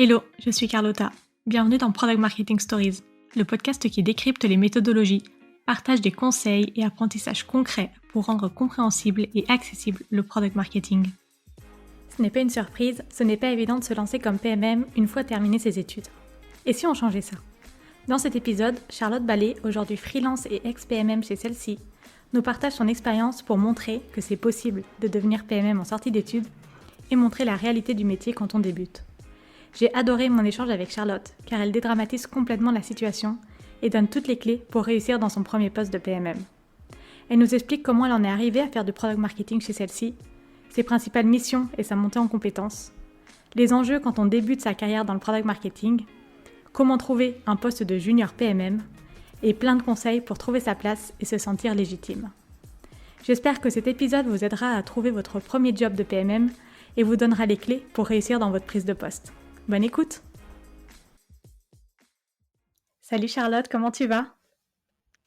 Hello, je suis Carlotta. Bienvenue dans Product Marketing Stories, le podcast qui décrypte les méthodologies, partage des conseils et apprentissages concrets pour rendre compréhensible et accessible le product marketing. Ce n'est pas une surprise, ce n'est pas évident de se lancer comme PMM une fois terminé ses études. Et si on changeait ça? Dans cet épisode, Charlotte Ballet, aujourd'hui freelance et ex-PMM chez celle-ci, nous partage son expérience pour montrer que c'est possible de devenir PMM en sortie d'études et montrer la réalité du métier quand on débute. J'ai adoré mon échange avec Charlotte, car elle dédramatise complètement la situation et donne toutes les clés pour réussir dans son premier poste de PMM. Elle nous explique comment elle en est arrivée à faire du product marketing chez celle-ci, ses principales missions et sa montée en compétences, les enjeux quand on débute sa carrière dans le product marketing, comment trouver un poste de junior PMM, et plein de conseils pour trouver sa place et se sentir légitime. J'espère que cet épisode vous aidera à trouver votre premier job de PMM et vous donnera les clés pour réussir dans votre prise de poste. Bonne écoute! Salut Charlotte, comment tu vas?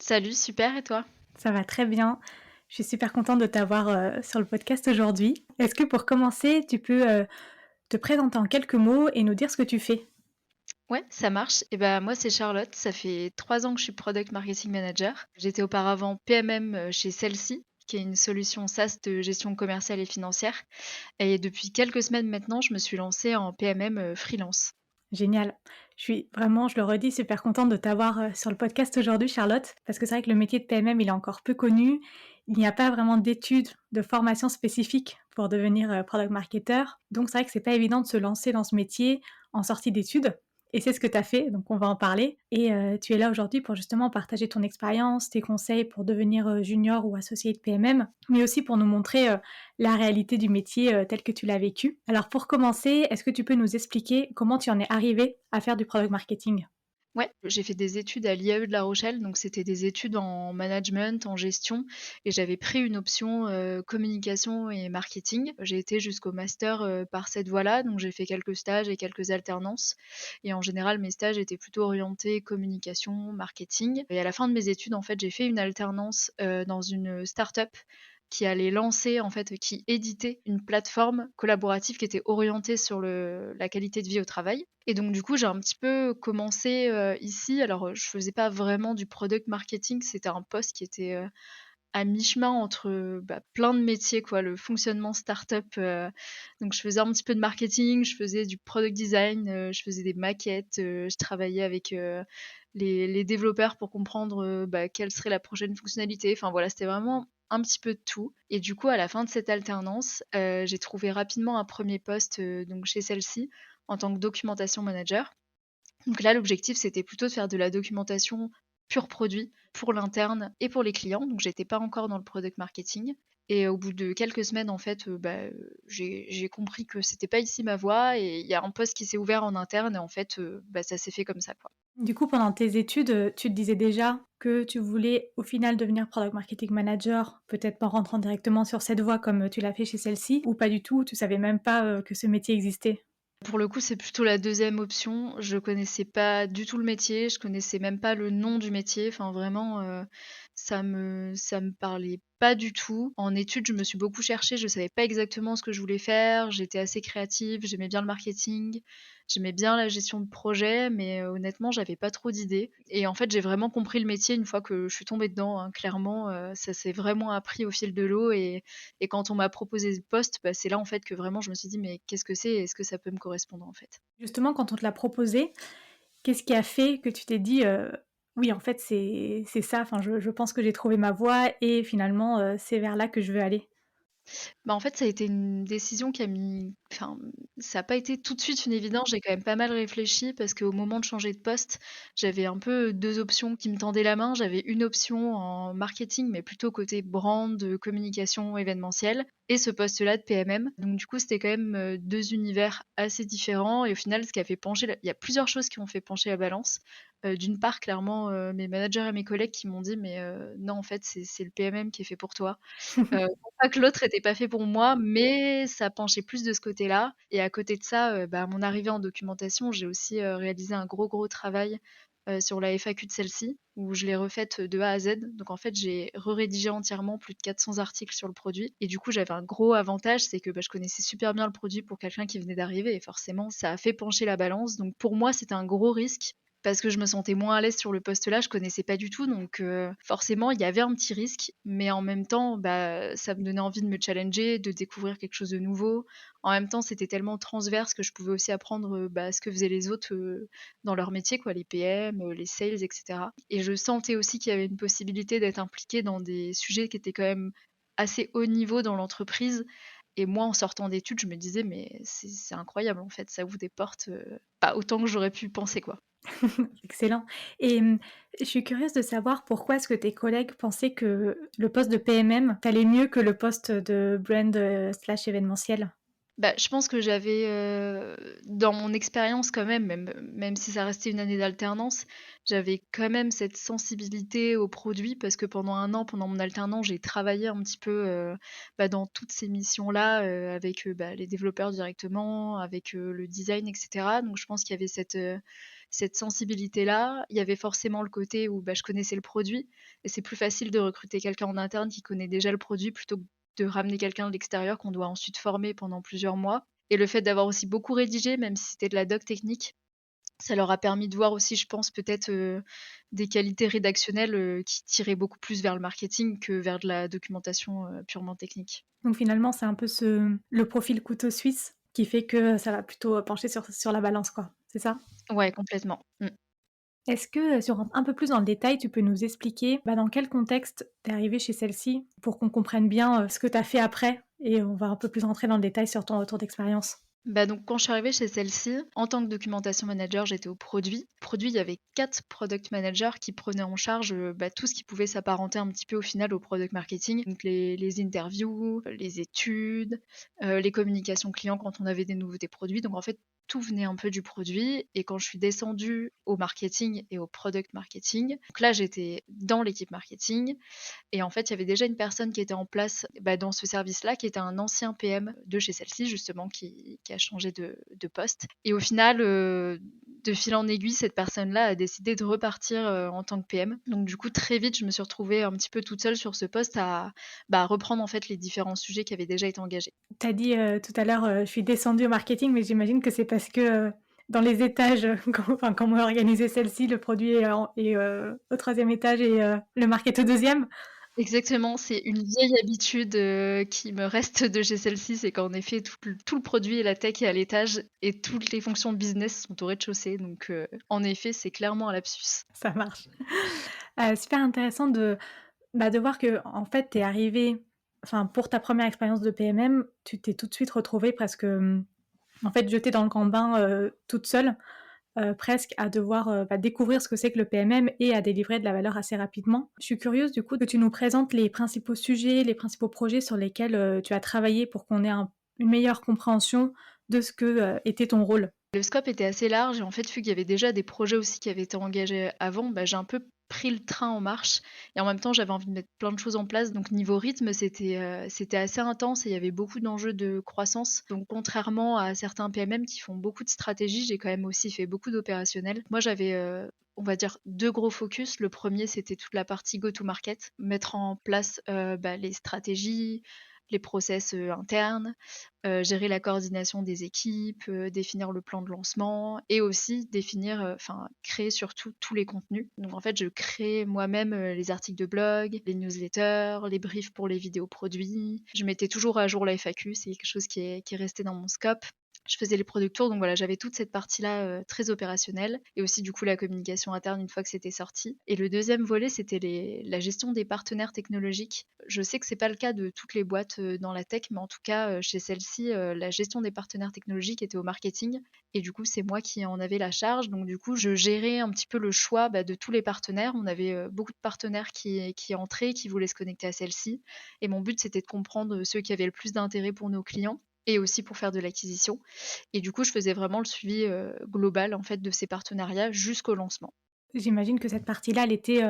Salut, super, et toi? Ça va très bien. Je suis super contente de t'avoir sur le podcast aujourd'hui. Est-ce que pour commencer, tu peux te présenter en quelques mots et nous dire ce que tu fais? Ouais, ça marche. Et ben moi c'est Charlotte, ça fait 3 ans que je suis Product Marketing Manager. J'étais auparavant PMM chez Celle-ci, qui est une solution SaaS de gestion commerciale et financière. Et depuis quelques semaines maintenant, je me suis lancée en PMM freelance. Génial. Je suis vraiment, je le redis, super contente de t'avoir sur le podcast aujourd'hui, Charlotte, parce que c'est vrai que le métier de PMM, il est encore peu connu. Il n'y a pas vraiment d'études, de formation spécifique pour devenir product marketer. Donc c'est vrai que c'est pas évident de se lancer dans ce métier en sortie d'études. Et c'est ce que tu as fait, donc on va en parler. Et tu es là aujourd'hui pour justement partager ton expérience, tes conseils pour devenir junior ou associé de PMM, mais aussi pour nous montrer la réalité du métier tel que tu l'as vécu. Alors pour commencer, est-ce que tu peux nous expliquer comment tu en es arrivé à faire du product marketing? Ouais, j'ai fait des études à l'IAE de La Rochelle, donc c'était des études en management, en gestion, et j'avais pris une option communication et marketing. J'ai été jusqu'au master par cette voie-là, donc j'ai fait quelques stages et quelques alternances. Et en général, mes stages étaient plutôt orientés communication, marketing. Et à la fin de mes études, en fait, j'ai fait une alternance dans une start-up qui allait lancer, en fait, qui éditait une plateforme collaborative qui était orientée sur la qualité de vie au travail. Et donc du coup, j'ai un petit peu commencé, ici. Alors, je faisais pas vraiment du product marketing, c'était un poste qui était, à mi-chemin entre, plein de métiers quoi, le fonctionnement start-up, donc je faisais un petit peu de marketing, je faisais du product design, je faisais des maquettes, je travaillais avec, les développeurs pour comprendre, quelle serait la prochaine fonctionnalité. Enfin voilà, c'était vraiment un petit peu de tout. Et du coup, à la fin de cette alternance, j'ai trouvé rapidement un premier poste, donc chez celle-ci, en tant que documentation manager. Donc là, l'objectif, c'était plutôt de faire de la documentation pur produit pour l'interne et pour les clients. Donc j'étais pas encore dans le product marketing. Et au bout de quelques semaines, en fait, j'ai compris que c'était pas ici ma voie et il y a un poste qui s'est ouvert en interne et en fait, ça s'est fait comme ça, quoi. Du coup, pendant tes études, tu te disais déjà que tu voulais au final devenir product marketing manager, peut-être en rentrant directement sur cette voie comme tu l'as fait chez celle-ci, ou pas du tout, tu savais même pas que ce métier existait? Pour le coup, c'est plutôt la deuxième option. Je connaissais pas du tout le métier, je connaissais même pas le nom du métier. Enfin vraiment, ça me parlait pas du tout. En études, je me suis beaucoup cherchée, je savais pas exactement ce que je voulais faire. J'étais assez créative, j'aimais bien le marketing, j'aimais bien la gestion de projet, mais honnêtement, j'avais pas trop d'idées. Et en fait, j'ai vraiment compris le métier une fois que je suis tombée dedans, hein. Clairement, ça s'est vraiment appris au fil de l'eau et quand on m'a proposé ce poste, c'est là en fait que vraiment je me suis dit: «Mais qu'est-ce que c'est? Est-ce que ça peut me correspondre en fait?» Justement, quand on te l'a proposé, qu'est-ce qui a fait que tu t'es dit: «Oui, en fait, c'est ça, enfin, je pense que j'ai trouvé ma voie et finalement c'est vers là que je veux aller»? En fait, ça a été une décision qui a mis ça a pas été tout de suite une évidence. J'ai quand même pas mal réfléchi parce qu'au moment de changer de poste, j'avais un peu 2 options qui me tendaient la main. J'avais une option en marketing, mais plutôt côté brand, communication événementielle et ce poste-là de PMM. Donc du coup, c'était quand même, 2 univers assez différents et au final, ce qui a fait pencher la il y a plusieurs choses qui ont fait pencher la balance. D'une part, clairement, mes managers et mes collègues qui m'ont dit: «Mais, non, en fait, c'est le PMM qui est fait pour toi». Non pas que l'autre était pas fait pour moi, mais ça penchait plus de ce côté-là et à côté de ça, à mon arrivée en documentation, j'ai aussi, réalisé un gros, gros travail, sur la FAQ de celle-ci, où je l'ai refaite de A à Z. Donc en fait, j'ai rédigé entièrement plus de 400 articles sur le produit. Et du coup, j'avais un gros avantage, c'est que je connaissais super bien le produit pour quelqu'un qui venait d'arriver. Et forcément, ça a fait pencher la balance. Donc pour moi, c'était un gros risque parce que je me sentais moins à l'aise sur le poste là, je connaissais pas du tout, donc forcément il y avait un petit risque, mais en même temps, ça me donnait envie de me challenger, de découvrir quelque chose de nouveau. En même temps, c'était tellement transverse que je pouvais aussi apprendre ce que faisaient les autres dans leur métier, quoi, les PM, les sales, etc. Et je sentais aussi qu'il y avait une possibilité d'être impliquée dans des sujets qui étaient quand même assez haut niveau dans l'entreprise. Et moi, en sortant d'études, je me disais, mais c'est incroyable en fait, ça ouvre des portes pas autant que j'aurais pu penser, quoi. Excellent. Et je suis curieuse de savoir pourquoi est-ce que tes collègues pensaient que le poste de PMM t'allait mieux que le poste de brand slash événementiel? Je pense que j'avais, dans mon expérience quand même si ça restait une année d'alternance, j'avais quand même cette sensibilité aux produits parce que pendant un an, pendant mon alternance, j'ai travaillé un petit peu, dans toutes ces missions-là, avec, les développeurs directement, avec, le design et cetera. Donc je pense qu'il y avait cette sensibilité-là. Il y avait forcément le côté où, je connaissais le produit et c'est plus facile de recruter quelqu'un en interne qui connaît déjà le produit plutôt que de ramener quelqu'un de l'extérieur qu'on doit ensuite former pendant plusieurs mois. Et le fait d'avoir aussi beaucoup rédigé, même si c'était de la doc technique, ça leur a permis de voir aussi, je pense, peut-être des qualités rédactionnelles qui tiraient beaucoup plus vers le marketing que vers de la documentation purement technique. Donc finalement, c'est un peu le profil couteau suisse qui fait que ça va plutôt pencher sur la balance, quoi. C'est ça? Ouais, complètement. Mm. Est-ce que, si on rentre un peu plus dans le détail, tu peux nous expliquer, dans quel contexte tu es arrivée chez celle-ci pour qu'on comprenne bien, ce que tu as fait après et on va un peu plus rentrer dans le détail sur ton retour d'expérience? Donc quand je suis arrivée chez celle-ci, en tant que documentation manager, j'étais au produit. Produit, il y avait 4 product managers qui prenaient en charge, tout ce qui pouvait s'apparenter un petit peu au final au product marketing. Donc les interviews, les études, les communications clients quand on avait des nouveautés produits. Donc en fait, tout venait un peu du produit et quand je suis descendue au marketing et au product marketing, donc là j'étais dans l'équipe marketing et en fait, il y avait déjà une personne qui était en place dans ce service-là, qui était un ancien PM de chez celle-ci, justement, qui a changé de poste. Et au final, de fil en aiguille, cette personne-là a décidé de repartir en tant que PM. Donc du coup, très vite, je me suis retrouvée un petit peu toute seule sur ce poste à reprendre en fait les différents sujets qui avaient déjà été engagés. Tu as dit, tout à l'heure, «Je suis descendue au marketing», mais j'imagine que c'est parce que, dans les étages, comment est organisée celle-ci, le produit est au 3e étage et le market au 2e? Exactement, c'est une vieille habitude, qui me reste de chez celle-ci, c'est qu'en effet tout le produit et la tech est à l'étage et toutes les fonctions business sont au rez-de-chaussée donc en effet, c'est clairement un lapsus. Ça marche. Super intéressant de voir qu'en fait, tu es arrivée enfin, pour ta première expérience de PMM, tu t'es tout de suite retrouvée presque, en fait, jetée dans le grand bain, toute seule, presque à devoir, découvrir ce que c'est que le PMM et à délivrer de la valeur assez rapidement. Je suis curieuse du coup que tu nous présentes les principaux sujets, les principaux projets sur lesquels, tu as travaillé pour qu'on ait une meilleure compréhension de ce que, était ton rôle. Le scope était assez large et en fait, vu qu'il y avait déjà des projets aussi qui avaient été engagés avant, j'ai un peu pris le train en marche et en même temps, j'avais envie de mettre plein de choses en place. Donc niveau rythme, c'était assez intense et il y avait beaucoup d'enjeux de croissance. Donc contrairement à certains PMM qui font beaucoup de stratégie, j'ai quand même aussi fait beaucoup d'opérationnel. Moi, j'avais on va dire 2 gros focus. Le premier, c'était toute la partie go-to-market, mettre en place, les stratégies, les process, internes, gérer la coordination des équipes, définir le plan de lancement et aussi définir, créer surtout tous les contenus. Donc en fait, je crée moi-même, les articles de blog, les newsletters, les briefs pour les vidéos produits. Je mettais toujours à jour la FAQ, c'est quelque chose qui est resté dans mon scope. Je faisais les product tours, donc voilà, j'avais toute cette partie-là, très opérationnelle et aussi du coup la communication interne une fois que c'était sorti. Et le deuxième volet, c'était la gestion des partenaires technologiques. Je sais que c'est pas le cas de toutes les boîtes, dans la tech, mais en tout cas, chez celle-ci, la gestion des partenaires technologiques était au marketing et du coup, c'est moi qui en avais la charge. Donc du coup, je gérais un petit peu le choix, de tous les partenaires. On avait, beaucoup de partenaires qui entraient, qui voulaient se connecter à celle-ci et mon but, c'était de comprendre, ceux qui avaient le plus d'intérêt pour nos clients et aussi pour faire de l'acquisition. Et du coup, je faisais vraiment le suivi, global, en fait, de ces partenariats jusqu'au lancement. J'imagine que cette partie-là, elle était,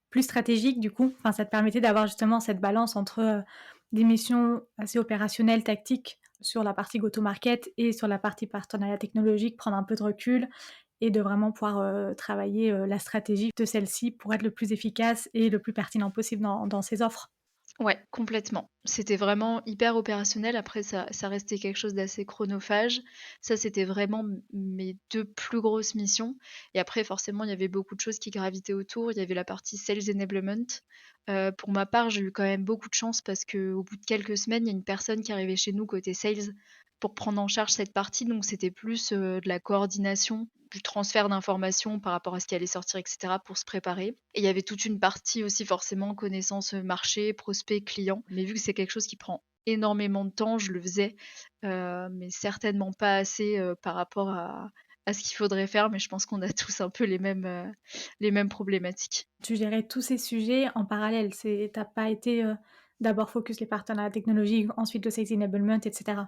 plus stratégique du coup? Enfin, ça te permettait d'avoir justement cette balance entre, des missions assez opérationnelles, tactiques sur la partie go-to-market et sur la partie partenariat technologique, prendre un peu de recul et de vraiment pouvoir travailler la stratégie de celle-ci pour être le plus efficace et le plus pertinent possible dans ses offres. Ouais, complètement. C'était vraiment hyper opérationnel. Après, ça restait quelque chose d'assez chronophage. Ça, c'était vraiment mes 2 plus grosses missions. Et après, forcément, il y avait beaucoup de choses qui gravitaient autour. Il y avait la partie sales enablement. Pour ma part, j'ai eu quand même beaucoup de chance parce qu'au bout de quelques semaines, il y a une personne qui arrivait chez nous côté sales pour prendre en charge cette partie. Donc, c'était plus de la coordination, du transfert d'informations par rapport à ce qui allait sortir, et cetera, pour se préparer. Et il y avait toute une partie aussi forcément connaissance marché, prospect, client. Mais vu que c'est quelque chose qui prend énormément de temps, je le faisais, mais certainement pas assez par rapport à ce qu'il faudrait faire. Mais je pense qu'on a tous un peu les mêmes problématiques. Tu gérais tous ces sujets en parallèle, t'as pas été d'abord focus les partenariats technologiques, ensuite le sales enablement, etc.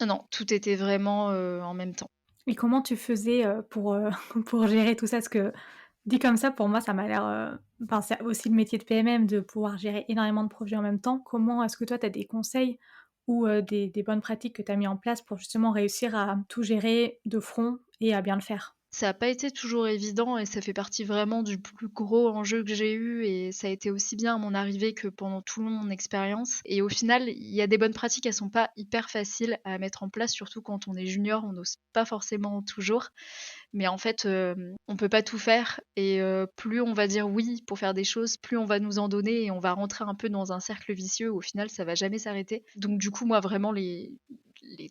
Non, tout était vraiment en même temps. Et comment tu faisais pour gérer tout ça? Parce que dit comme ça, pour moi, ça m'a l'air, enfin, c'est aussi le métier de PMM de pouvoir gérer énormément de projets en même temps. Comment est-ce que toi, tu as des conseils ou des bonnes pratiques que tu as mis en place pour justement réussir à tout gérer de front et à bien le faire? Ça a pas été toujours évident et ça fait partie vraiment du plus gros enjeu que j'ai eu et ça a été aussi bien à mon arrivée que pendant tout mon expérience et au final, il y a des bonnes pratiques, elles sont pas hyper faciles à mettre en place, surtout quand on est junior, on n'ose pas forcément toujours. Mais en fait, on peut pas tout faire et plus on va dire «oui» pour faire des choses, plus on va nous en donner et on va rentrer un peu dans un cercle vicieux. Au final, ça va jamais s'arrêter. Donc du coup, moi, vraiment les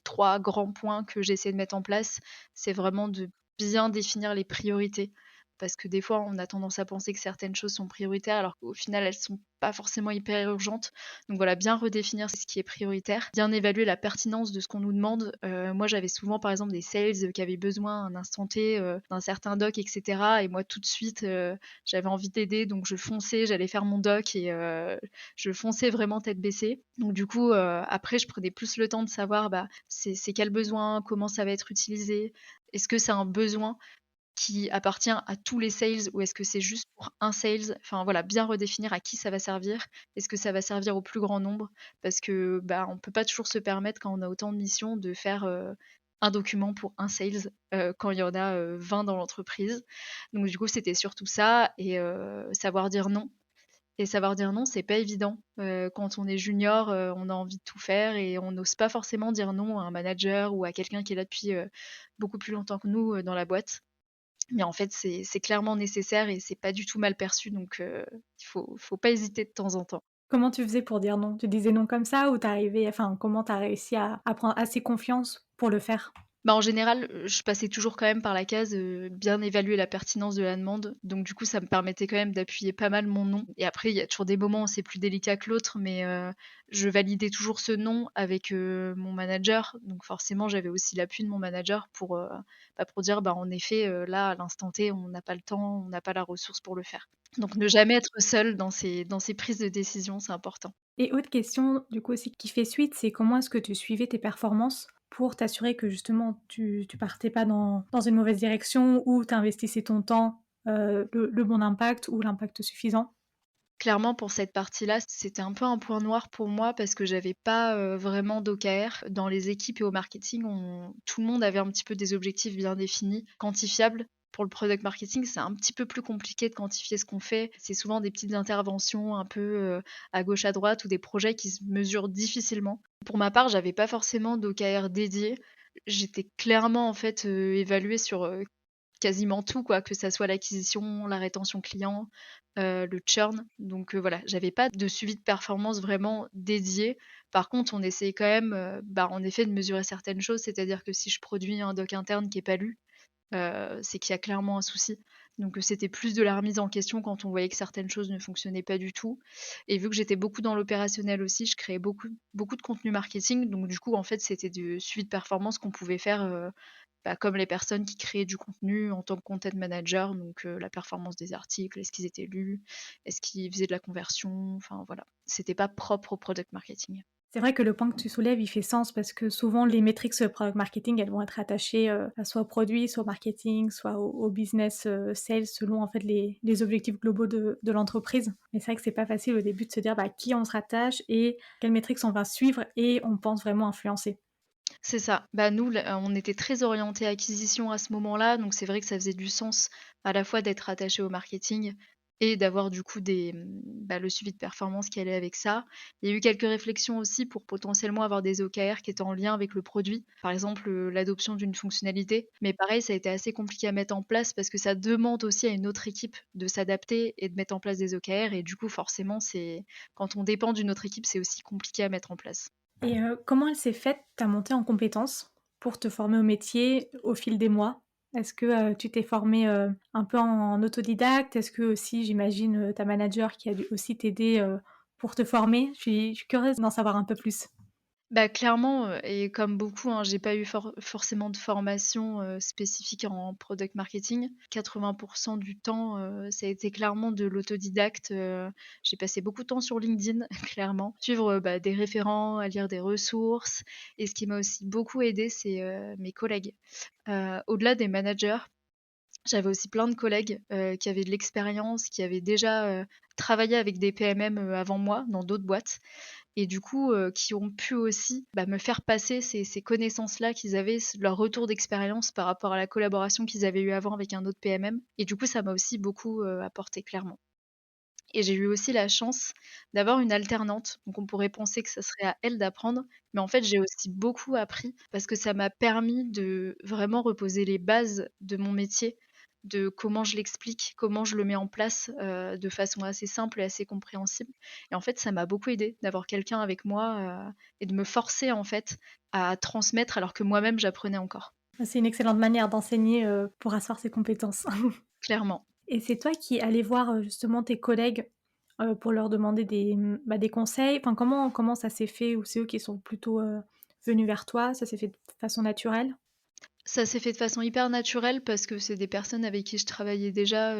3 grands points que j'essaie de mettre en place, c'est vraiment de bien définir les priorités. Parce que des fois, on a tendance à penser que certaines choses sont prioritaires, alors qu'au final, elles sont pas forcément hyper urgentes. Donc voilà, bien redéfinir ce qui est prioritaire, bien évaluer la pertinence de ce qu'on nous demande. Moi, j'avais souvent, par exemple, des sales qui avaient besoin à un instant T d'un certain doc, etc. Et moi, tout de suite, j'avais envie d'aider, donc je fonçais, j'allais faire mon doc et je fonçais vraiment tête baissée. Donc du coup, après, je prenais plus le temps de savoir, bah, c'est quel besoin, comment ça va être utilisé, est-ce que c'est un besoin qui appartient à tous les sales ou est-ce que c'est juste pour un sales? Enfin voilà, bien redéfinir à qui ça va servir. Est-ce que ça va servir au plus grand nombre? Parce que, bah, on peut pas toujours se permettre quand on a autant de missions de faire, un document pour un sales, quand il y en a, 20 dans l'entreprise. Donc du coup, c'était surtout ça et savoir dire non. Et savoir dire non, c'est pas évident. Quand on est junior, on a envie de tout faire et on n'ose pas forcément dire non à un manager ou à quelqu'un qui est là depuis, beaucoup plus longtemps que nous, dans la boîte. Mais en fait, c'est clairement nécessaire et c'est pas du tout mal perçu donc il faut pas hésiter de temps en temps. Comment tu faisais pour dire non? Tu disais non comme ça ou comment tu as réussi à prendre assez confiance pour le faire? Bah, en général, je passais toujours quand même par la case, bien évaluer la pertinence de la demande. Donc du coup, ça me permettait quand même d'appuyer pas mal mon non et après il y a toujours des moments où c'est plus délicat que l'autre, mais je validais toujours ce non avec, mon manager. Donc forcément, j'avais aussi l'appui de mon manager pour dire: «Bah, en effet, là, à l'instant T, on n'a pas le temps, on n'a pas la ressource pour le faire». Donc ne jamais être seul dans ces prises de décision, c'est important. Et autre question, du coup, aussi qui fait suite, c'est comment est-ce que tu suivais tes performances pour t'assurer que justement tu partais pas dans une mauvaise direction ou tu investissais ton temps, le bon impact ou l'impact suffisant? Clairement, pour cette partie-là, c'était un peu un point noir pour moi parce que j'avais pas, vraiment d'OKR. Dans les équipes et au marketing, tout le monde avait un petit peu des objectifs bien définis, quantifiables. Pour le product marketing, c'est un petit peu plus compliqué de quantifier ce qu'on fait. C'est souvent des petites interventions un peu, à gauche, à droite ou des projets qui se mesurent difficilement. Pour ma part, j'avais pas forcément d'OKR dédié. J'étais clairement, en fait, évaluée sur, quasiment tout quoi, que ça soit l'acquisition, la rétention client, le churn. Donc voilà, j'avais pas de suivi de performance vraiment dédié. Par contre, on essayait quand même, bah, en effet de mesurer certaines choses, c'est-à-dire que si je produis un doc interne qui est pas lu, c'est qu'il y a clairement un souci. Donc c'était plus de la remise en question quand on voyait que certaines choses ne fonctionnaient pas du tout et vu que j'étais beaucoup dans l'opérationnel aussi, je créais beaucoup de contenu marketing. Donc du coup, en fait, c'était du suivi de performance qu'on pouvait faire, bah, comme les personnes qui créaient du contenu en tant que content manager, donc la performance des articles, est-ce qu'ils étaient lus? Est-ce qu'ils faisaient de la conversion? Enfin voilà, c'était pas propre au product marketing. C'est vrai que le point que tu soulèves, il fait sens parce que souvent les métriques sur le product marketing, elles vont être attachées, soit au produit, soit au marketing, soit au business, sales selon en fait les objectifs globaux de l'entreprise. Mais c'est vrai que c'est pas facile au début de se dire, bah, qui on se rattache et quelles métriques on va suivre et on pense vraiment influencer. C'est ça. Bah, nous, là, on était très orientés acquisition à ce moment-là, donc c'est vrai que ça faisait du sens à la fois d'être attaché au marketing et d'avoir du coup le suivi de performance qui allait avec ça. Il y a eu quelques réflexions aussi pour potentiellement avoir des OKR qui étaient en lien avec le produit, par exemple, l'adoption d'une fonctionnalité. Mais pareil, ça a été assez compliqué à mettre en place parce que ça demande aussi à une autre équipe de s'adapter et de mettre en place des OKR et du coup, forcément, c'est quand on dépend d'une autre équipe, c'est aussi compliqué à mettre en place. Et comment elle s'est faite ta montée en compétences pour te former au métier au fil des mois? Est-ce que, tu t'es formée, un peu en autodidacte? Est-ce que aussi j'imagine, ta manager qui a dû aussi t'aider, pour te former? Je suis curieuse d'en savoir un peu plus. Bah, clairement, et comme beaucoup, hein, j'ai pas eu forcément de formation, spécifique en product marketing. 80 du temps, ça a été clairement de l'autodidacte, j'ai passé beaucoup de temps sur LinkedIn, clairement. Suivre, des référents, à lire des ressources et ce qui m'a aussi beaucoup aidé, c'est, mes collègues. Au-delà des managers, j'avais aussi plein de collègues, qui avaient de l'expérience, qui avaient déjà, travaillé avec des PMM, avant moi, dans d'autres boîtes et du coup, qui ont pu aussi, me faire passer ces connaissances-là qu'ils avaient, leur retour d'expérience par rapport à la collaboration qu'ils avaient eue avant avec un autre PMM et du coup, ça m'a aussi beaucoup, apporté clairement et j'ai eu aussi la chance d'avoir une alternante, donc on pourrait penser que ça serait à elle d'apprendre, mais en fait, j'ai aussi beaucoup appris parce que ça m'a permis de vraiment reposer les bases de mon métier, de comment je l'explique, comment je le mets en place, de façon assez simple et assez compréhensible et en fait, ça m'a beaucoup aidée d'avoir quelqu'un avec moi, et de me forcer, en fait, à transmettre alors que moi-même j'apprenais encore, C'est une excellente manière d'enseigner, pour asseoir ses compétences. clairement. Et c'est toi qui allais voir, justement tes collègues, pour leur demander des conseils? Enfin, comment ça s'est fait? Ou c'est eux qui sont plutôt, venus vers toi? Ça s'est fait de façon naturelle? Ça s'est fait de façon hyper naturelle parce que c'est des personnes avec qui je travaillais déjà,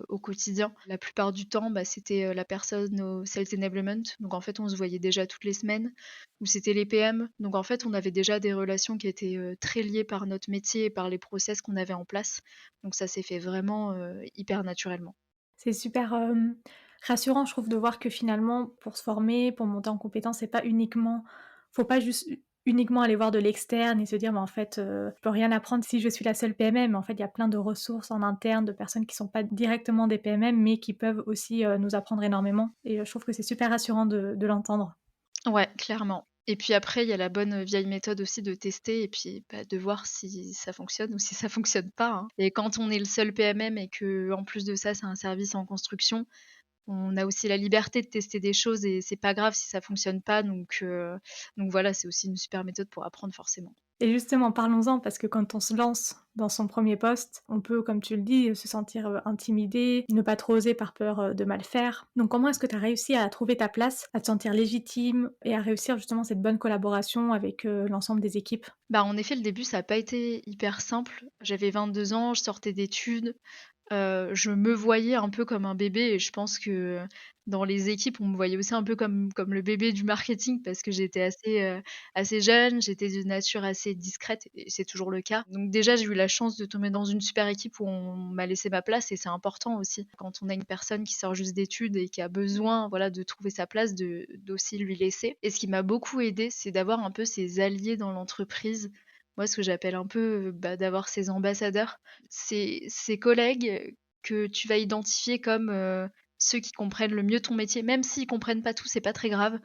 au quotidien. La plupart du temps, c'était, la personne au sales enablement, donc en fait, on se voyait déjà toutes les semaines ou c'était les PM, donc en fait, on avait déjà des relations qui étaient, très liées par notre métier et par les process qu'on avait en place, donc ça s'est fait vraiment, hyper naturellement. C'est super, rassurant, je trouve, de voir que finalement, pour se former, pour monter en compétence, c'est pas uniquement faut pas juste uniquement aller voir de l'externe et se dire: «Mais en fait, je peux rien apprendre si je suis la seule PMM». En fait, il y a plein de ressources en interne, de personnes qui sont pas directement des PMM, mais qui peuvent aussi, nous apprendre énormément et je trouve que c'est super rassurant de l'entendre. Ouais, clairement et puis après, il y a la bonne, vieille méthode aussi de tester et puis, de voir si ça fonctionne ou si ça fonctionne pas, hein et quand on est le seul PMM et que en plus de ça, c'est un service en construction, on a aussi la liberté de tester des choses et c'est pas grave si ça fonctionne pas donc voilà, c'est aussi une super méthode pour apprendre forcément. Et justement, parlons-en parce que quand on se lance dans son premier poste, on peut, comme tu le dis, se sentir, intimidé, ne pas trop oser par peur, de mal faire. Donc comment est-ce que tu as réussi à trouver ta place, à te sentir légitime et à réussir justement cette bonne collaboration avec, l'ensemble des équipes? Bah, en effet, le début, ça a pas été hyper simple. J'avais 22 ans, je sortais d'études. Je me voyais un peu comme un bébé et je pense que dans les équipes, on me voyait aussi un peu comme le bébé du marketing parce que j'étais assez jeune, j'étais de nature assez discrète et c'est toujours le cas. Donc déjà, j'ai eu la chance de tomber dans une super équipe où on m'a laissé ma place et c'est important aussi. Quand on a une personne qui sort juste d'études et qui a besoin, voilà, de trouver sa place, d'aussi lui laisser et ce qui m'a beaucoup aidée, c'est d'avoir un peu ces alliés dans l'entreprise. Moi, ce que j'appelle un peu, d'avoir ces ambassadeurs ces collègues que tu vas identifier comme, ceux qui comprennent le mieux ton métier, même s'ils comprennent pas tout, c'est pas très grave.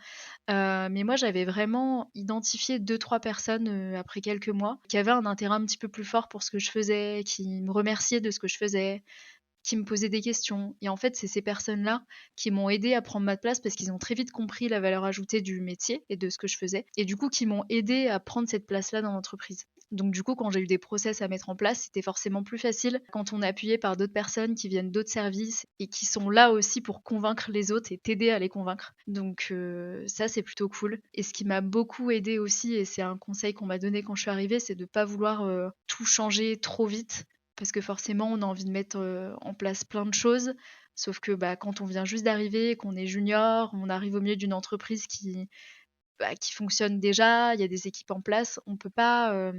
Mais moi, j'avais vraiment identifié deux trois personnes, après quelques mois, qui avaient un intérêt un petit peu plus fort pour ce que je faisais, qui me remerciaient de ce que je faisais, qui me posaient des questions et en fait, c'est ces personnes-là qui m'ont aidée à prendre ma place parce qu'ils ont très vite compris la valeur ajoutée du métier et de ce que je faisais et du coup, qui m'ont aidée à prendre cette place-là dans l'entreprise. Donc du coup, quand j'ai eu des process à mettre en place, c'était forcément plus facile quand on est appuyé par d'autres personnes qui viennent d'autres services et qui sont là aussi pour convaincre les autres et t'aider à les convaincre. Donc ça, c'est plutôt cool et ce qui m'a beaucoup aidée aussi et c'est un conseil qu'on m'a donné quand je suis arrivée, c'est de pas vouloir, tout changer trop vite parce que forcément, on a envie de mettre, en place plein de choses. Sauf que, quand on vient juste d'arriver, qu'on est junior, on arrive au milieu d'une entreprise qui fonctionne déjà, il y a des équipes en place, on peut pas,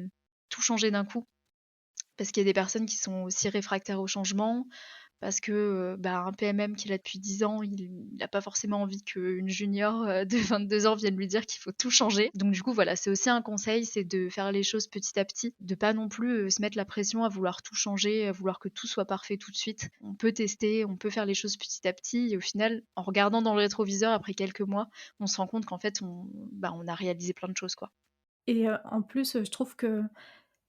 tout changer d'un coup. Parce qu'il y a des personnes qui sont aussi réfractaires au changement, parce que, un PMM qui est là depuis 10 ans, il a pas forcément envie qu'une junior, de 22 ans vienne lui dire qu'il faut tout changer. Donc du coup, voilà, c'est aussi un conseil, c'est de faire les choses petit à petit, de pas non plus, se mettre la pression à vouloir tout changer, à vouloir que tout soit parfait tout de suite. On peut tester, on peut faire les choses petit à petit et au final, en regardant dans le rétroviseur après quelques mois, on se rend compte qu'en fait on a réalisé plein de choses, quoi. Et en plus, je trouve que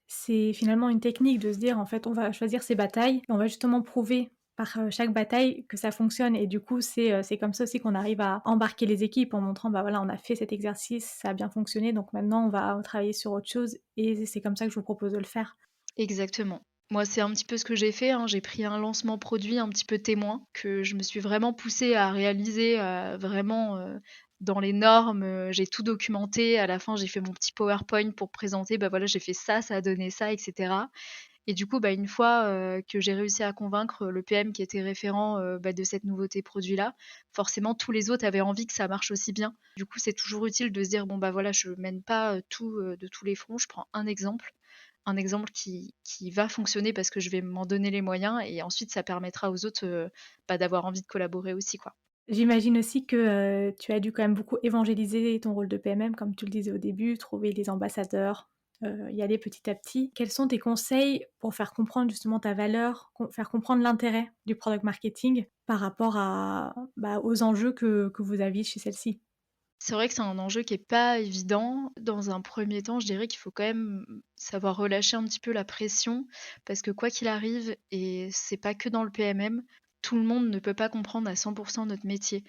c'est finalement une technique de se dire, en fait, on va choisir ses batailles et on va justement prouver par, chaque bataille que ça fonctionne et du coup, c'est comme ça aussi qu'on arrive à embarquer les équipes en montrant: «Bah, voilà, on a fait cet exercice, ça a bien fonctionné, donc maintenant on va travailler sur autre chose et c'est comme ça que je vous propose de le faire». Exactement. Moi, c'est un petit peu ce que j'ai fait, hein. J'ai pris un lancement produit un petit peu témoin, que je me suis vraiment poussée à réaliser, vraiment, dans les normes, j'ai tout documenté. À la fin, j'ai fait mon petit PowerPoint pour présenter, bah, voilà, j'ai fait ça a donné ça et cetera et du coup, bah, une fois, que j'ai réussi à convaincre le PM qui était référent, de cette nouveauté produit-là, forcément tous les autres avaient envie que ça marche aussi bien. Du coup, c'est toujours utile de se dire: «Bon, bah, voilà, je mène pas, tout, de tous les fronts, je prends un exemple qui va fonctionner parce que je vais m'en donner les moyens et ensuite ça permettra aux autres, d'avoir envie de collaborer aussi, quoi. J'imagine aussi que, tu as dû quand même beaucoup évangéliser ton rôle de PMM, comme tu le disais au début, trouver des ambassadeurs, y aller petit à petit. Quels sont tes conseils pour faire comprendre justement ta valeur, faire comprendre l'intérêt du product marketing par rapport à, bah, aux enjeux que vous aviez chez celle-ci? C'est vrai que c'est un enjeu qui est pas évident. Dans un premier temps, je dirais qu'il faut quand même savoir relâcher un petit peu la pression parce que quoi qu'il arrive et c'est pas que dans le PMM, tout le monde ne peut pas comprendre à 100 notre métier.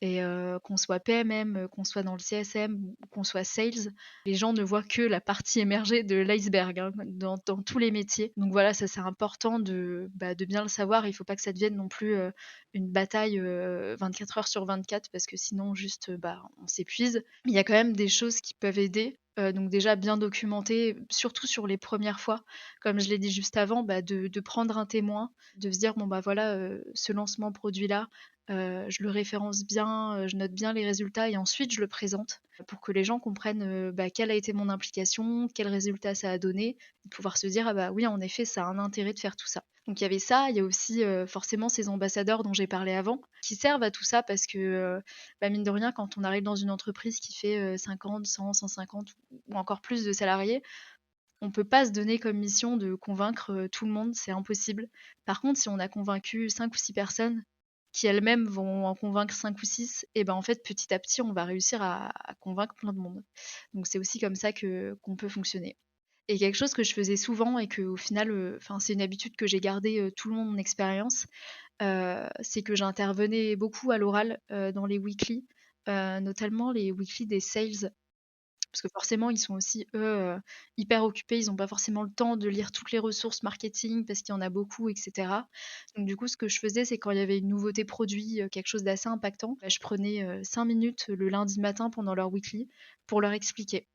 Et qu'on soit PMM, qu'on soit dans le CSM ou qu'on soit sales, les gens ne voient que la partie émergée de l'iceberg, hein, dans tous les métiers. Donc voilà, ça c'est important de bien le savoir. Il faut pas que ça devienne non plus, une bataille, 24 heures sur 24 parce que sinon juste, on s'épuise. Mais il y a quand même des choses qui peuvent aider, donc déjà bien documenter, surtout sur les premières fois. Comme je l'ai dit juste avant, de prendre un témoin, de se dire: «Bon bah voilà, ce lancement produit-là, je le référence bien, je note bien les résultats et ensuite je le présente pour que les gens comprennent, quelle a été mon implication, quel résultat ça a donné, et pouvoir se dire: «Ah bah oui, en effet, ça a un intérêt de faire tout ça». Donc il y avait ça, il y a aussi, forcément ces ambassadeurs dont j'ai parlé avant, qui servent à tout ça parce que, mine de rien, quand on arrive dans une entreprise qui fait, 50, 100, 150 ou encore plus de salariés, on peut pas se donner comme mission de convaincre, tout le monde, c'est impossible. Par contre, si on a convaincu 5 ou 6 personnes qui elles-mêmes vont en convaincre 5 ou 6, et ben, en fait, petit à petit, on va réussir à convaincre plein de monde. Donc c'est aussi comme ça que qu'on peut fonctionner. Et quelque chose que je faisais souvent et qu'au final, enfin, c'est une habitude que j'ai gardée, tout le long de mon expérience, c'est que j'intervenais beaucoup à l'oral, dans les weekly, notamment les weekly des sales. Parce que forcément, ils sont aussi, eux, hyper occupés. Ils ont pas forcément le temps de lire toutes les ressources marketing parce qu'il y en a beaucoup et cetera. Donc du coup, ce que je faisais, c'est quand il y avait une nouveauté produit, quelque chose d'assez impactant, je prenais, 5 minutes le lundi matin pendant leur weekly pour leur expliquer.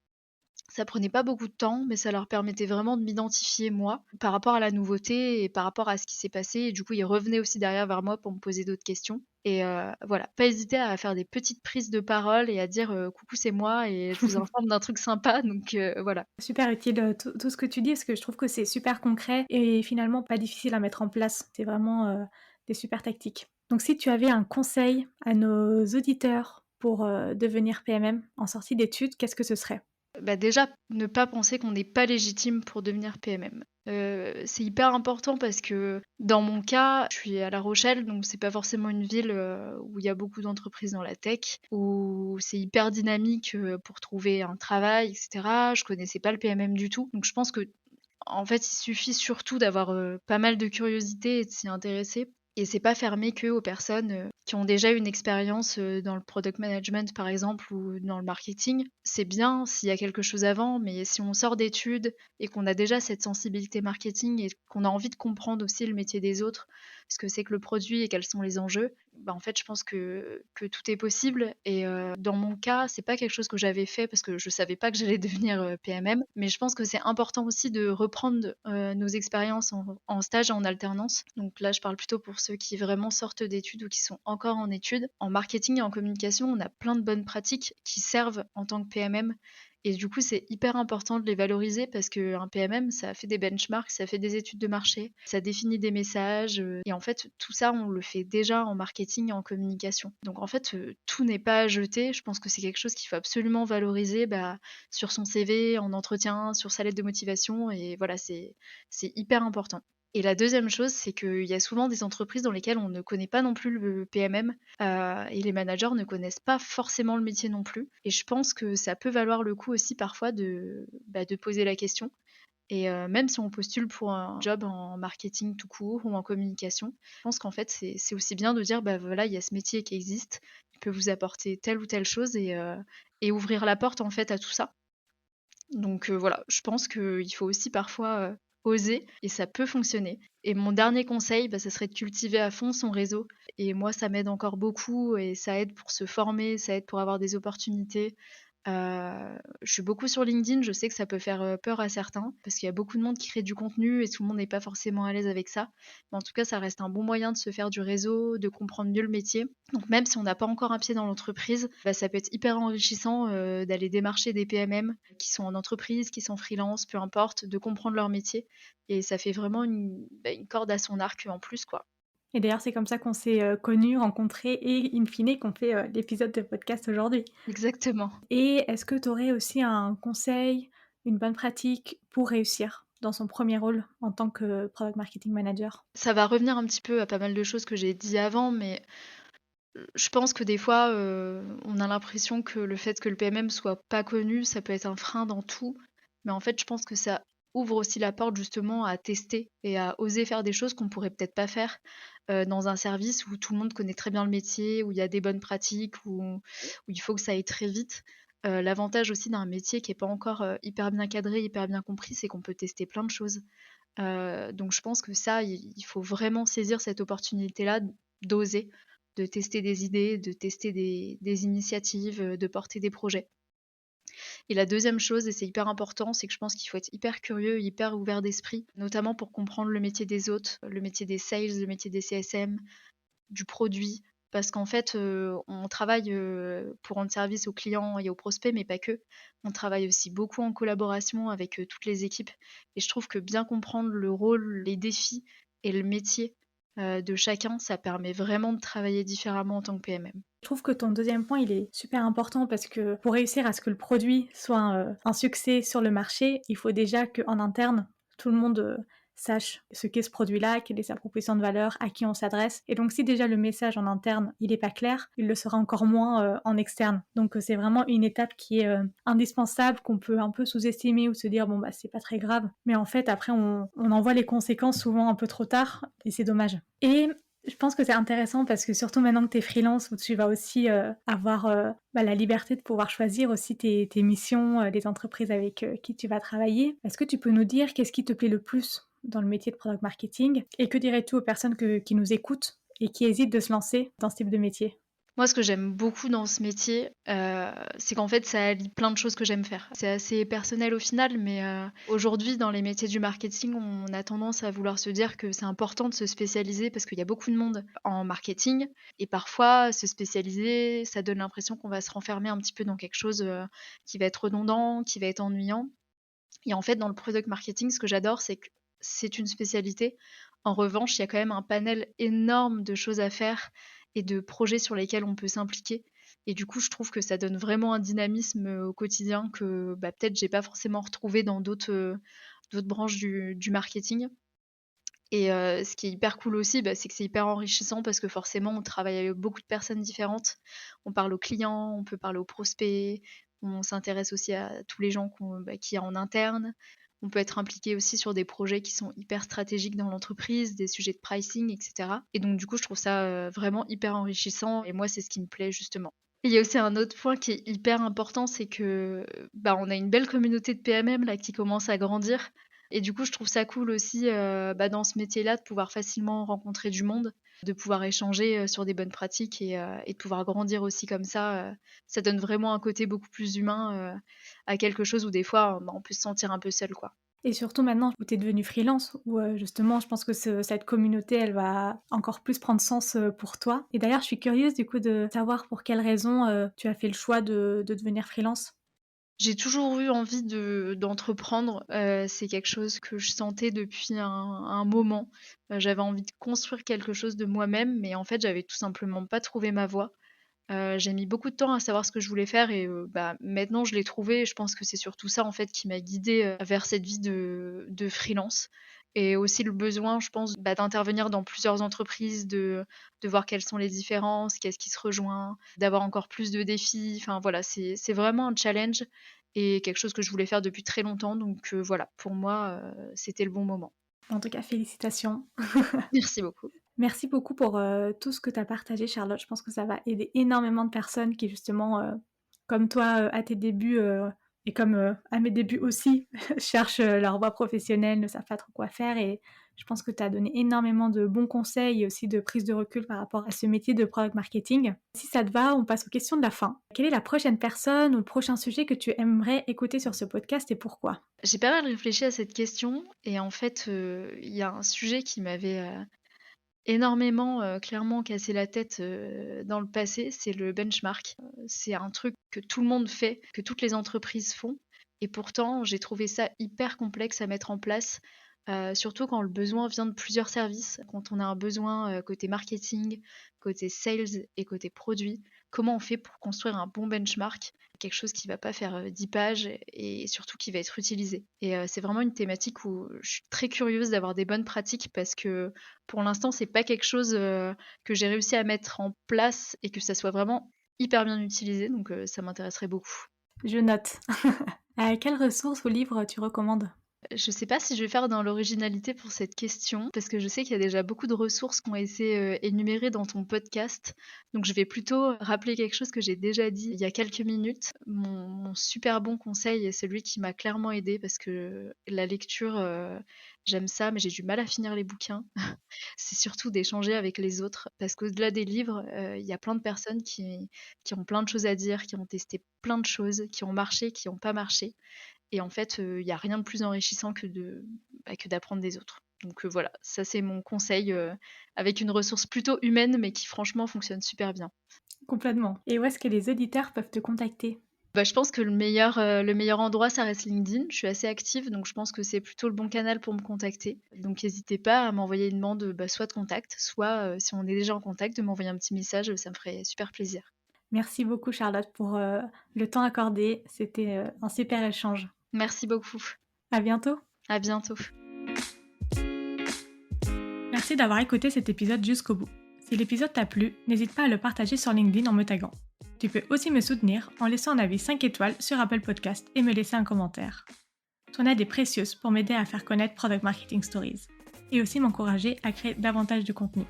Ça prenait pas beaucoup de temps, mais ça leur permettait vraiment de m'identifier moi, par rapport à la nouveauté et par rapport à ce qui s'est passé et du coup, ils revenaient aussi derrière vers moi pour me poser d'autres questions et voilà, pas hésiter à faire des petites prises de parole et à dire, «Coucou, c'est moi et je vous informe d'un truc sympa», donc voilà. Super utile, tout ce que tu dis, parce que je trouve que c'est super concret et finalement pas difficile à mettre en place. C'est vraiment, des super tactiques. Donc si tu avais un conseil à nos auditeurs pour, devenir PMM en sortie d'études, qu'est-ce que ce serait? Déjà, ne pas penser qu'on n'est pas légitime pour devenir PMM. C'est hyper important parce que dans mon cas, je suis à La Rochelle, donc c'est pas forcément une ville, où il y a beaucoup d'entreprises dans la tech, où c'est hyper dynamique, pour trouver un travail et cetera. Je connaissais pas le PMM du tout, donc je pense que en fait, il suffit surtout d'avoir, pas mal de curiosité et de s'y intéresser et c'est pas fermé qu'aux personnes, qui ont déjà une expérience, dans le product management, par exemple, ou dans le marketing. C'est bien s'il y a quelque chose avant, mais si on sort d'études et qu'on a déjà cette sensibilité marketing et qu'on a envie de comprendre aussi le métier des autres, ce que c'est que le produit et quels sont les enjeux, en fait, je pense que tout est possible et dans mon cas, c'est pas quelque chose que j'avais fait parce que je savais pas que j'allais devenir, PMM, mais je pense que c'est important aussi de reprendre, nos expériences en stage et en alternance. Donc là, je parle plutôt pour ceux qui vraiment sortent d'études ou qui sont encore en études. En marketing et en communication, on a plein de bonnes pratiques qui servent en tant que PMM Et du coup, c'est hyper important de les valoriser parce qu'un PMM, ça fait des benchmarks, ça fait des études de marché, ça définit des messages, et en fait, tout ça, on le fait déjà en marketing et en communication. Donc en fait, tout n'est pas à jeter. Je pense que c'est quelque chose qu'il faut absolument valoriser, sur son CV, en entretien, sur sa lettre de motivation et voilà, c'est hyper important. Et la deuxième chose, c'est qu'il y a souvent des entreprises dans lesquelles on ne connaît pas non plus le PMM, et les managers ne connaissent pas forcément le métier non plus. Et je pense que ça peut valoir le coup aussi parfois de poser la question. Et même si on postule pour un job en marketing tout court ou en communication, je pense qu'en fait, c'est aussi bien de dire: «Bah, voilà, il y a ce métier qui existe, il peut vous apporter telle ou telle chose» et ouvrir la porte, en fait, à tout ça. Donc voilà, je pense qu'il faut aussi parfois, oser et ça peut fonctionner. Et mon dernier conseil, ça serait de cultiver à fond son réseau et moi, ça m'aide encore beaucoup et ça aide pour se former, ça aide pour avoir des opportunités. Je suis beaucoup sur LinkedIn, je sais que ça peut faire, peur à certains parce qu'il y a beaucoup de monde qui crée du contenu et tout le monde n'est pas forcément à l'aise avec ça. Mais en tout cas, ça reste un bon moyen de se faire du réseau, de comprendre mieux le métier. Donc même si on n'a pas encore un pied dans l'entreprise, ça peut être hyper enrichissant, d'aller démarcher des PMM qui sont en entreprise, qui sont freelance, peu importe, de comprendre leur métier et ça fait vraiment une corde à son arc en plus, quoi. Et d'ailleurs, c'est comme ça qu'on s'est, connus, rencontrés et in fine qu'on fait, l'épisode de podcast aujourd'hui. Exactement. Et est-ce que tu aurais aussi un conseil, une bonne pratique pour réussir dans son premier rôle en tant que product marketing manager? Ça va revenir un petit peu à pas mal de choses que j'ai dit avant, mais je pense que des fois, on a l'impression que le fait que le PMM soit pas connu, ça peut être un frein dans tout. Mais en fait, je pense que ça ouvre aussi la porte justement à tester et à oser faire des choses qu'on pourrait peut-être pas faire, dans un service où tout le monde connaît très bien le métier, où il y a des bonnes pratiques, où il faut que ça aille très vite. L'avantage aussi d'un métier qui est pas encore, hyper bien cadré, hyper bien compris, c'est qu'on peut tester plein de choses. Donc je pense que ça, il faut vraiment saisir cette opportunité-là d'oser, de tester des idées, de tester des initiatives, de porter des projets. Et la deuxième chose, et c'est hyper important, c'est que je pense qu'il faut être hyper curieux, hyper ouvert d'esprit, notamment pour comprendre le métier des autres, le métier des sales, le métier des CSM, du produit. Parce qu'en fait, on travaille, pour rendre service aux clients et aux prospects, mais pas que. On travaille aussi beaucoup en collaboration avec, toutes les équipes et je trouve que bien comprendre le rôle, les défis et le métier, de chacun, ça permet vraiment de travailler différemment en tant que PMM. Je trouve que ton deuxième point, il est super important parce que pour réussir à ce que le produit soit un succès sur le marché, il faut déjà qu'en interne, tout le monde sache ce qu'est ce produit-là, quelle est sa proposition de valeur, à qui on s'adresse. Et donc si déjà le message en interne, il n'est pas clair, il le sera encore moins en externe. Donc c'est vraiment une étape qui est indispensable, qu'on peut un peu sous-estimer ou se dire, bon, bah c'est pas très grave. Mais en fait, après, on en voit les conséquences souvent un peu trop tard et c'est dommage. Et je pense que c'est intéressant parce que surtout maintenant que tu es freelance, où tu vas aussi avoir la liberté de pouvoir choisir aussi tes missions, les entreprises avec qui tu vas travailler. Est-ce que tu peux nous dire qu'est-ce qui te plaît le plus dans le métier de product marketing et que dirais-tu aux personnes qui nous écoutent et qui hésitent de se lancer dans ce type de métier? Moi, ce que j'aime beaucoup dans ce métier, c'est qu'en fait, ça allie plein de choses que j'aime faire. C'est assez personnel au final, mais aujourd'hui, dans les métiers du marketing, on a tendance à vouloir se dire que c'est important de se spécialiser parce qu'il y a beaucoup de monde en marketing et parfois se spécialiser, ça donne l'impression qu'on va se renfermer un petit peu dans quelque chose, qui va être redondant, qui va être ennuyant. Et en fait, dans le product marketing, ce que j'adore, c'est que c'est une spécialité. En revanche, il y a quand même un panel énorme de choses à faire et de projets sur lesquels on peut s'impliquer. Et du coup, je trouve que ça donne vraiment un dynamisme au quotidien que peut-être j'ai pas forcément retrouvé dans d'autres branches du marketing. Et ce qui est hyper cool aussi, c'est que c'est hyper enrichissant parce que forcément, on travaille avec beaucoup de personnes différentes. On parle aux clients, on peut parler aux prospects, on s'intéresse aussi à tous les gens qu'il y a en interne. On peut être impliqué aussi sur des projets qui sont hyper stratégiques dans l'entreprise, des sujets de pricing, et cetera. Et donc du coup, je trouve ça, vraiment hyper enrichissant et moi, c'est ce qui me plaît justement. Et il y a aussi un autre point qui est hyper important, c'est que, on a une belle communauté de PMM là qui commence à grandir et du coup, je trouve ça cool aussi, dans ce métier-là, de pouvoir facilement rencontrer du monde, de pouvoir échanger, sur des bonnes pratiques et de pouvoir grandir aussi comme ça. Ça donne vraiment un côté beaucoup plus humain, à quelque chose où des fois, on peut se sentir un peu seul, quoi. Et surtout maintenant où tu es devenue freelance, où justement je pense que cette communauté, elle va encore plus prendre sens pour toi. Et d'ailleurs, je suis curieuse du coup de savoir pour quelles raisons tu as fait le choix de devenir freelance. J'ai toujours eu envie d'entreprendre, c'est quelque chose que je sentais depuis un moment. J'avais envie de construire quelque chose de moi-même, mais en fait, j'avais tout simplement pas trouvé ma voie. J'ai mis beaucoup de temps à savoir ce que je voulais faire et bah, maintenant je l'ai trouvé et je pense que c'est surtout ça, en fait, qui m'a guidée, vers cette vie de freelance et aussi le besoin, je pense, bah, d'intervenir dans plusieurs entreprises, de voir quelles sont les différences, qu'est-ce qui se rejoint, d'avoir encore plus de défis. Enfin voilà, c'est vraiment un challenge et quelque chose que je voulais faire depuis très longtemps donc voilà, pour moi, c'était le bon moment. En tout cas, félicitations. Merci beaucoup. Merci beaucoup pour, tout ce que tu as partagé Charlotte. Je pense que ça va aider énormément de personnes qui justement, comme toi, à tes débuts, et comme, à mes débuts aussi, cherchent, leur voie professionnelle, ne savent pas trop quoi faire et je pense que tu as donné énormément de bons conseils et aussi de prise de recul par rapport à ce métier de product marketing. Si ça te va, on passe aux questions de la fin. Quelle est la prochaine personne ou le prochain sujet que tu aimerais écouter sur ce podcast et pourquoi? J'ai pas mal réfléchi à cette question et en fait, il y a un sujet qui m'avait, énormément, clairement cassé la tête, dans le passé, c'est le benchmark. C'est un truc que tout le monde fait, que toutes les entreprises font et pourtant j'ai trouvé ça hyper complexe à mettre en place, surtout quand le besoin vient de plusieurs services. Quand on a un besoin, côté marketing, côté sales et côté produit, comment on fait pour construire un bon benchmark? Quelque chose qui va pas faire, 10 pages et surtout qui va être utilisé et c'est vraiment une thématique où je suis très curieuse d'avoir des bonnes pratiques parce que pour l'instant, c'est pas quelque chose, que j'ai réussi à mettre en place et que ça soit vraiment hyper bien utilisé, donc ça m'intéresserait beaucoup. Je note. Quelles ressources ou livres tu recommandes? Je sais pas si je vais faire dans l'originalité pour cette question, parce que je sais qu'il y a déjà beaucoup de ressources qui ont été, énumérées dans ton podcast. Donc je vais plutôt rappeler quelque chose que j'ai déjà dit il y a quelques minutes. Mon super bon conseil et celui qui m'a clairement aidée parce que la lecture, j'aime ça, mais j'ai du mal à finir les bouquins. C'est surtout d'échanger avec les autres parce qu'au-delà des livres, il y a plein de personnes qui ont plein de choses à dire, qui ont testé plein de choses, qui ont marché, qui ont pas marché et en fait, il y a rien de plus enrichissant que d'apprendre des autres. Donc voilà, ça c'est mon conseil, avec une ressource plutôt humaine, mais qui franchement fonctionne super bien. Complètement. Et où est-ce que les auditeurs peuvent te contacter? Bah, je pense que le meilleur endroit, ça reste LinkedIn. Je suis assez active, donc je pense que c'est plutôt le bon canal pour me contacter. Donc n'hésitez pas à m'envoyer une demande, bah, soit de contact, soit, si on est déjà en contact, de m'envoyer un petit message, ça me ferait super plaisir. Merci beaucoup Charlotte pour, le temps accordé. C'était, un super échange. Merci beaucoup. À bientôt. À bientôt. Merci d'avoir écouté cet épisode jusqu'au bout. Si l'épisode t'a plu, n'hésite pas à le partager sur LinkedIn en me taguant. Tu peux aussi me soutenir en laissant un avis 5 étoiles sur Apple Podcast et me laisser un commentaire. Ton aide est précieuse pour m'aider à faire connaître Product Marketing Stories et aussi m'encourager à créer davantage de contenu.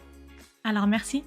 Alors merci